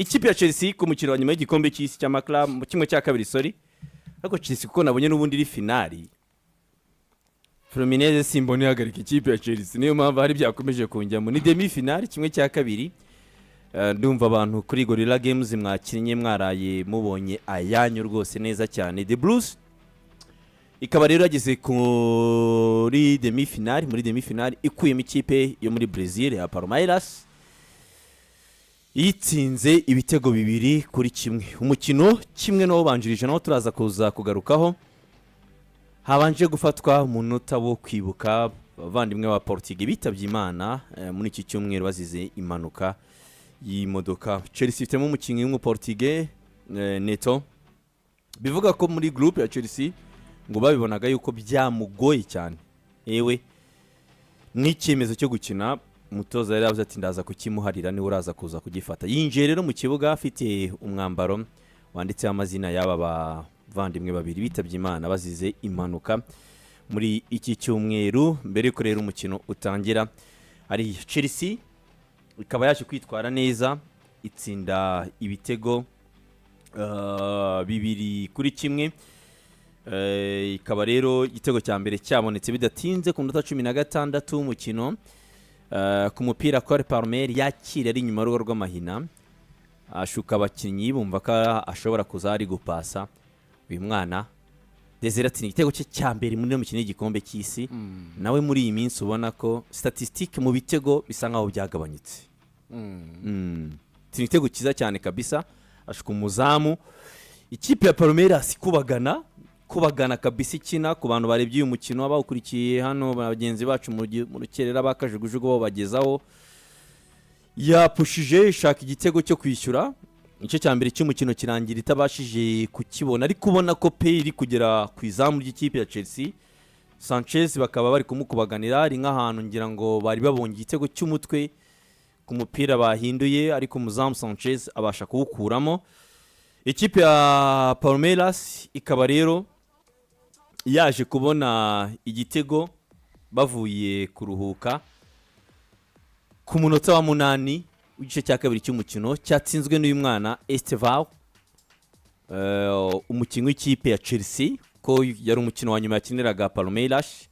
ikipe ya Chelsea ku mukino wa nyuma y'igikombe cy'isi cy'amaklabu mu kimwe cya kabiri ariko Chelsea kuko nabonye n'ubundi iri finali Fluminense simbone hagarika ikipe ya Chelsea niyo mpamvu hari byakomeje kunjyamo ni demi finali kimwe cya kabiri. Ndumva abantu kuri Gorilla Games mwakinnye mwaraye mubonye ayanyu rwose neza cyane. The Blues ikaba rero yageze kuri demi finali, muri demi finali ikuyemo ikipe yo muri Brazil ya Palmeiras yitsinze ibitego 2-1. Umukino kimwe no banjirije naho turaza kuza kugarukaho. Habanje gufatwa umunota wo kwibuka abavandimwe ba Portugal bitabye Imana muri iki cyumweru bazize impanuka y'imodoka. Chelsea ifitemo umukinnyi w'umuportugal Neto, bivuga ko muri group ya Chelsea ngo babibonaga yuko byamugoye cyane. Ewe n'icyemezo cyo gukina umutoza yari yavuze ati ndaza kukimuharira ni uraza kuza kugifata. Yinjiye rero mu kibuga afite umwambaro wanditse amazina y'aba bavandimwe babiri bitabye Imana bazize impanuka muri iki cyumweru. Mbere yuko rero umukino utangira ari Chelsea ikaba yaje kwitwara neza itsinda ibitego 2-1. Ikaba rero igitego cya mbere cyabonetse bidatinze ku minota 16 umukino ku mupira Kuri Palmer yakira ari nyuma y'urugo rw'amahina ashuka abakinnyi bumva ko ashobora kuzari gupasa uyu mwana Desirati igitego cye cya mbere muri mukino y'igikombe cy'isi. Nawe muri iyi minsi ubona ko statistique mu bitego bisa nkaho byagabanyitse. Igitego kiza cyane kabisa ashuka umuzamu. Ikipe ya Palmeiras kubagana kabisa ikina ku bantu barebye uyu mukino abawukurikiye hano bagenzi bacu mu rukerera bakajugujugu bo bagezaho yapushije ishaka igitego cyo kwishyura. Icyo cya mbere cy'umukino kirangira itabashije kukibona ariko ubona ko pe iri kugera ku izamu ry'ikipe ya Chelsea. Sanchez bakaba bari kumukubaganira ari nk'ahantu ngira ngo bari babonye igitego cy'umutwe ku mupira bahinduye ariko umuzamu Sanchez abasha kuwukuramo. Ikipe ya Palmeiras ikaba rero yaje kubona igitego bavuye kuruhuka ku munota wa 8 w'igice cya kabiri cy'umukino cyatsinzwe n'uyu mwana Estavo, umukinnyi w'ikipe ya Chelsea ko yari umukino wa nyuma yakiniraga Palmeiras.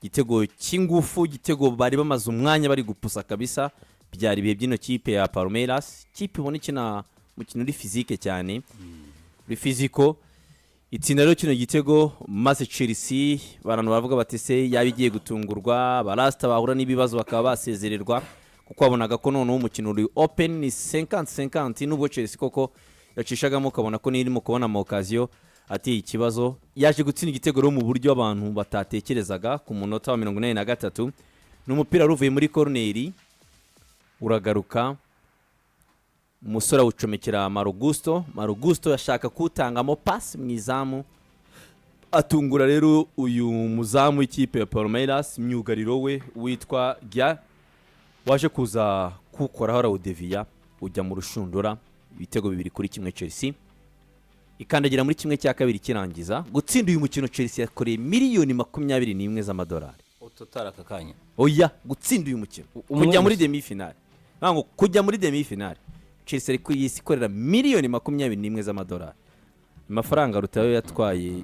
Igitego cy'ingufu, igitego bari bamaze umwanya bari gupusa kabisa. Byari bihe by'ino kipe ya Palmeiras, kipe ibona ikina mukino uri physique cyane, uri physico. Itsinda rero kino gitego maze Chelsea barantu baravuga batese yabigiye gutungurwa barasta bahura n'ibibazo bakaba basezererwa kuko wabonaga ko noneho umukino uri open ni 50-50 n'ubwo Chelsea koko yacishagamo ukabona ko nirimo kubona ama occasion ati ikibazo. Yaje gutsinda igitego rero mu buryo abantu batatekerezaga ku munota wa 43 n'umupira ruvuye muri corner uragaruka umusore ucomekera Marugusto yashaka kutangamo pass mu izamu atungura rero uyu muzamu w'ikipe ya Palmeiras myugariro we witwa Gya waje kuza kukoraho Raudevia ujya mu rushundura. Ibitego 2-1 Chelsea ikandagira muri kimwe cya kabiri kirangiza gutsinda uyu mukino. Chelsea yakoreye miliyoni 21 z'amadolari total akakanya. Oya gutsinda uyu mukino kujya muri demi finale, nango kujya muri demi finale Chelsea ariko yisikorera miliyoni 21 z'amadolari. Amafaranga rutayo yatwaye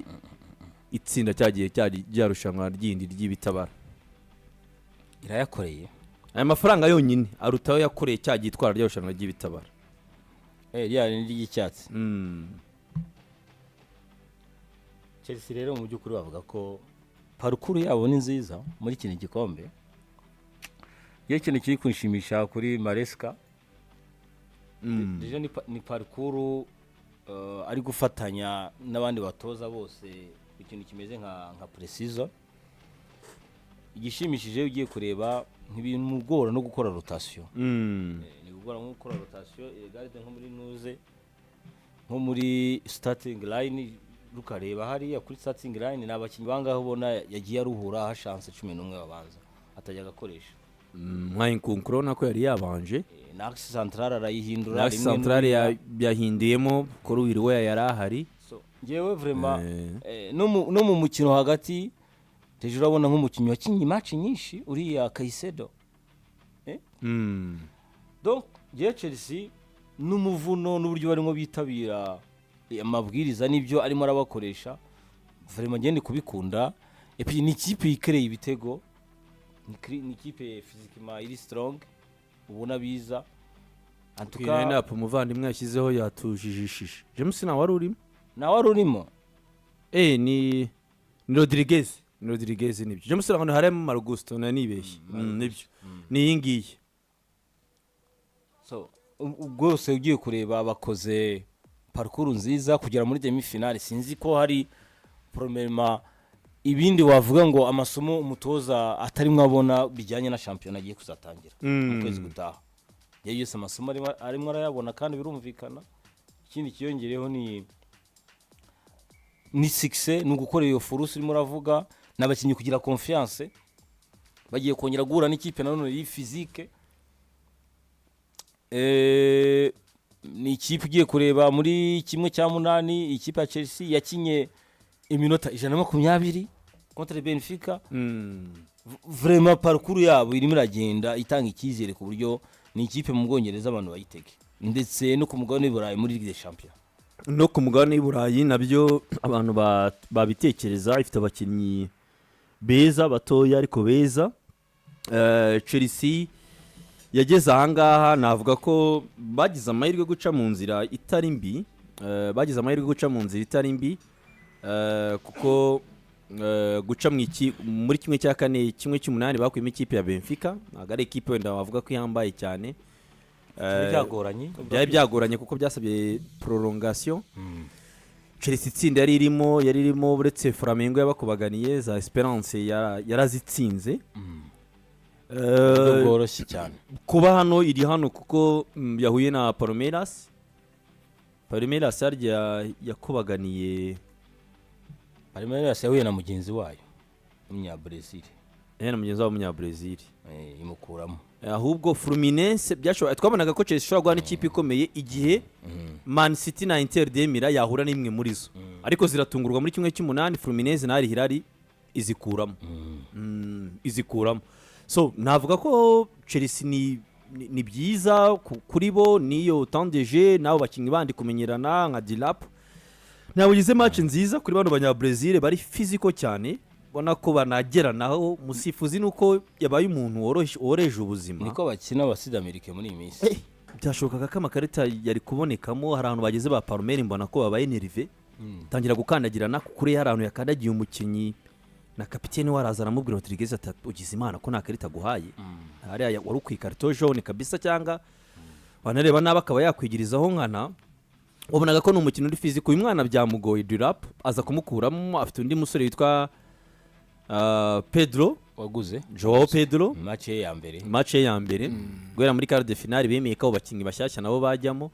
itsinda cyagiye ryarushanwa ryindi ry'ibitabara irayakoreye. Aya mafaranga yonyine arutayo yakoreye cyagiye itwara ryarushanwa ry'ibitabara ryari ry'icyatsi. Chelsea rero mu by'ukuri bavuga ko parcours yabo ni nziza muri kino gikombe. Iyo kintu kiri kunshimisha kuri Maresca deja ni parcours ari gufatanya n'abandi batoza bose ikintu kimeze nka precision. Igishimishije ugiye kureba nk'ibintu mugora no gukora rotation. Ni gukora nko gukora rotation garde nko muri nuze nko muri starting line rukareba hariya kuri starting line n'abakinnyi bangaho ubona yagiye aruhura ha chance 11 babanza atajya gakoresha. Nkunkuro nako yari yabanje Nax Central arayihindura rimwe Central yahindiyemo kuri wiriwe yari ahari. So ngewe vraiment no mu mukino hagati teje urabona nk'umukinnyi wakinnye match nyinshi uriya Caicedo. Donc Chelsea n'umuvuno n'uburyo barimo bitabira amabwiriza n'ibyo arimo arabakoresha vraiment ngende kubikunda et puis ni ikipe yikereye ibitego ni ikipe physiquement iri strong ubona biza en tout cas line-up umuvandimwe yashyizeho yatujijishije James na wari urimo ni Rodriguez nibyo James na harimo Margusto na nibeshye nibyo ni iyi ngiyi so ubwose ugiye kureba bakoze parcours nziza kugera muri demi finale sinzi ko hari problema ibindi wavuga ngo amasomo umutoza atari mwabona bijyanye na championnat agiye kuzatangira mu kwezi gutaha yese amasomo arimo arayabona kandi birumvikana ikindi kiyongereho ni success no gukora iyo furusi urimo uravuga n'abakinnyi kugira confiance bagiye kongera guhura n'ikipe nanone yi physique ni ikipe ugiye kureba muri kimwe cya munani ikipe ya Chelsea yakinye iminota 120 contre Benfica vraiment parcours yabo irimo iragenda itanga ikizere ku buryo ni ikipe mu Bwongereza abantu bayitege ndetse no ku mugabane w'Iburayi muri Ligue des Champions no ku mugabane w'Iburayi nabyo abantu babitekereza ifite abakinnyi beza batoya ariko beza Chelsea yageze ahangaha navuga ko bagize amahirwe guca mu nzira itari mbi kuko guca muri kimwe cya kane kimwe cy'umunani bakuyemo ikipe ya Benfica ntabwo ari ikipe wenda bavuga ko ihambaye cyane byari byagoranye kuko byasabye prolongation Chelsea itsinda yari irimo uretse Flamengo yabakubaganiye za Esperance yarazitsinze bworoshye cyane kuba hano iri hano kuko yahuye na Palmeiras yakubaganiye Palmeiras yahuye na mugenzi wayo umunyabrazil umunyabrazil imukuramo ahubwo Fluminense byashoboye twabonaga ko Chelsea ishobora guhana ikipe ikomeye igihe Man City na Inter de Milan yahura n'imwe muri zo ariko ziratungurwa muri kimwe cy'umunani Fluminense na Al Hilal izikuramo so navuga ko Chelsea ni byiza kuri bo niyo temps de jeu nabo bakinyi bandi kumenyerana nka Dilap nabo gize match nziza kuri bano banyabrazil bari physical cyane bona ko banageranaho musifuzi nuko yabaye umuntu woroheje ubuzima niko bakina abasida Amerika muri iminsi byashobokaga ko amakarita yari kubonekamo hari abantu bageze ba Palmeiras mbona ko babaye nerve tangira gukandagirana kuri hari abantu yakandagiye umukinyi na kapiteni warazana mubwira Rodriguez ati ugize imana ko nta karita guhaye hariya wari ukwikarito jaune kabisa cyangwa banareba naba akaba yakwigirizaho nkana wabonaga ko n'umukino uri physical uyu mwana byamugoye Durap aza kumukuramo afite undi musore witwa Pedro waguze Joao Pedro match ya mbere guhera muri quart de finale bemeye ko abakinnyi bashyashya nabo bajyamo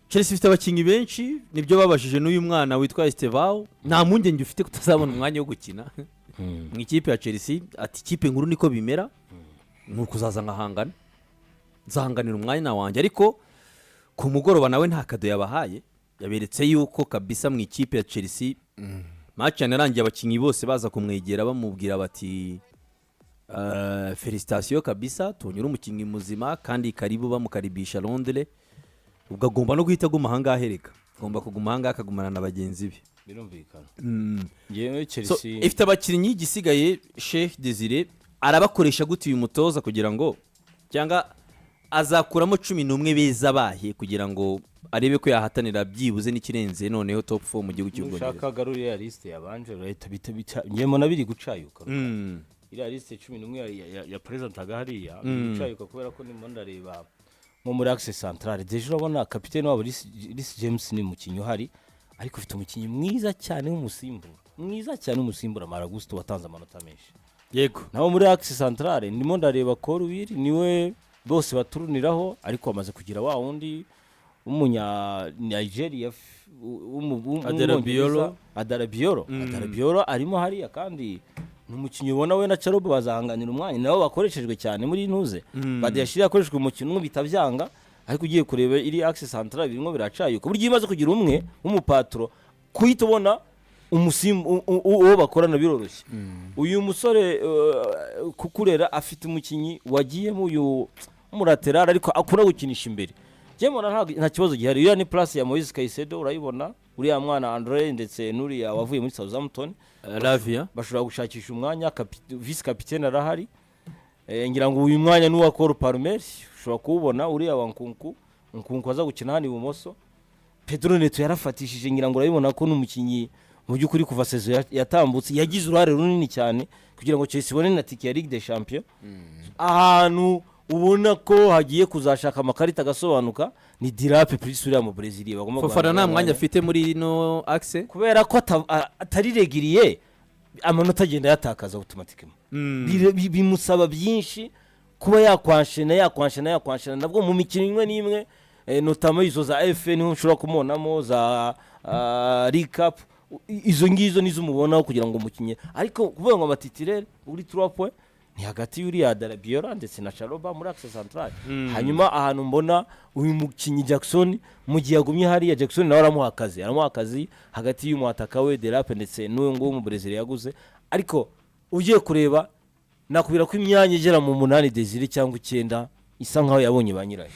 Chelsea ifite abakinnyi benshi nibyo babajije n'uyu mwana witwa Estavo nta mpungenge ufite kutazabona umwanya wo gukina mu ikipe ya Chelsea ati ikipe nkuru niko bimera nuko uzaza nzahanganira umwanya wanjye ariko ku mugoroba nawe nta kado yabahaye yaberetse yuko kabisa mu ikipe ya Chelsea match yanarangiye abakinnyi bose baza kumwegera bamubwira bati felicitation kabisa tonyura umukinnyi muzima kandi karibu bamukaribisha Londres ubwo agomba no guhita aguma ahangaha hereka agomba kuguma ahangaha akagumana na bagenzi be birumvikana Chelsea ifite abakinnyi gisigaye Sheikh Desire arabakoresha gute uyu mutoza kugira ngo cyangwa azakuramo 11 beza bahe kugira ngo arebe ko yahatanira byibuze n'ikirenze noneho top 4 mu gihugu cy'Ubwongereza ushaka garuriya liste yabanje leta bita nyemo nabiri gucayuka iriya liste 11 ya president hariya gucayuka kubera ko nimo ndareba nko muri access centrale deje urabona kapiteni wabo Reece James ni mukinyo hari ariko ufite umukinyi mwiza cyane w'umusimbura Maragusto watanze amanota menshi yego naho muri access centrale ndimo ndareba Kuri niwe bose baturuniraho ariko bamaze kugira wa wundi umunya Nigeria Adarabiolo arimo hariya kandi n'umukinyi ubona we na Charobo bazahanganira umwanya nabo bakoreshejwe cyane muri ntuze badiyashira yakoreshejwe umukino umwe bitavyanga ariko ugiye kureba iri access central birimo biracayuka buryo imaze kugira umwe w'umupatro kuhita ubona uwo bakorana biroroshye uyu musore kukurera afite umukinyi wagiye mu uyu muraterara ariko akura gukinisha imbere Jemona nta kibazo gihari. Uriya ni plus ya Moise Caicedo urayibona. Uriya mwana Andre ndetse n'uriya wavuye muri Southampton. Lavia Bashobora gushakisha umwanya vice capitaine arahari. Ngira ngo uyu mwanya n'uwa Cole Palmer ushobora kuwubona. Uriya wa Nkunku aza gukina hano ibumoso. Pedro Neto yarafatishije ngira ngo urabibona ko n'umukinyi mu by'ukuri kuva saison yatambutse yagize uruhare runini cyane kugira ngo Chelsea ibone na tike ya Ligue des Champions. Ahantu ubona ko hagiye kuzashaka amakarita agasobanuka ni Dirape plus uriya mu Brazil bagomba Fofana nta mwanya afite muri no axe kubera ko atari regiriye amanota agenda yatakaza automatically. Bimusaba byinshi kuba yakwanshena nabwo mu mikino imwe n'imwe notama izo za FN ushobora kumonamo za recap izo ngizo nizo mubonaho kugira ngo mukinye ariko kuvuga ngo amatitirere uri 3 points ni hagati y'uriya Darabiora ndetse na Charoba muri axe central. Hanyuma ahantu mbona uyu mukinyi Jackson mu gihe yagumye hariya Jackson nawe aramuha akazi hagati y'umwataka we Derape ndetse n'uwo ngo mu Brazil yaguze ariko ugiye kureba nakubira ko imyanya igera mu 8 Desire cyangwa 9 isa nkaho yabonye banyirayo.